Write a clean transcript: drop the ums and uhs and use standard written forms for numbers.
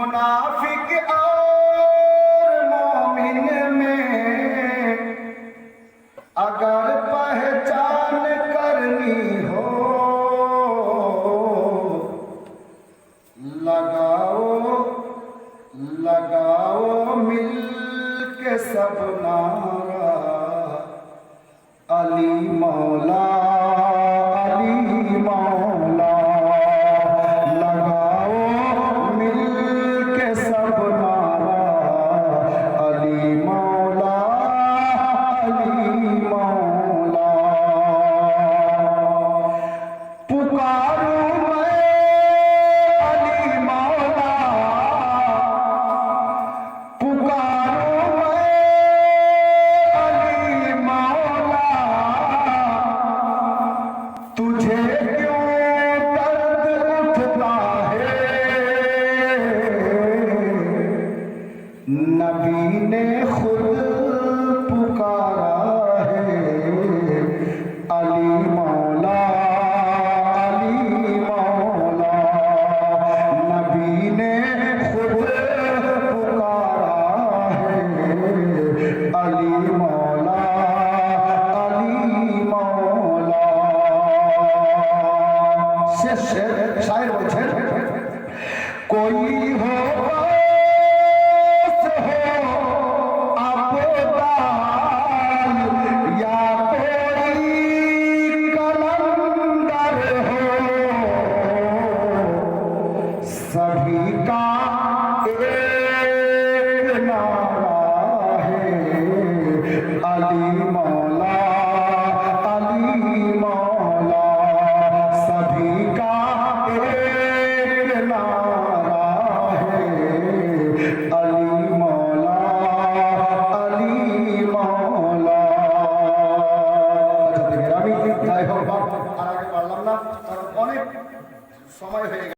मुनाफिक और मोमिन में अगर पहचान करनी हो, लगाओ लगाओ मिल के सब नारा, अली मौला अली मौला। लगाओ मिल के सब नारा, अली मौला अली मौला। पुकारूं मैं अली मौला, पुकारूं मैं अली मौला। तुझे क्यों दर्द उठता है, नबी ने खुद पुकारा है, अली मौला अली मौला। नबी ने खुद पुकारा है, अली मौला अली मौला। शायर बोलছেন, कोई हो पास हो अब्दाल, या कोई कलंदर हो, सभी का एक नारा है, अली मौला अली मौला। सभी का एक नारा है, अली मौला अली मौला। আমি যাই হোক আর আগে পারলাম না, কারণ অনেক সময় হয়ে গেছে।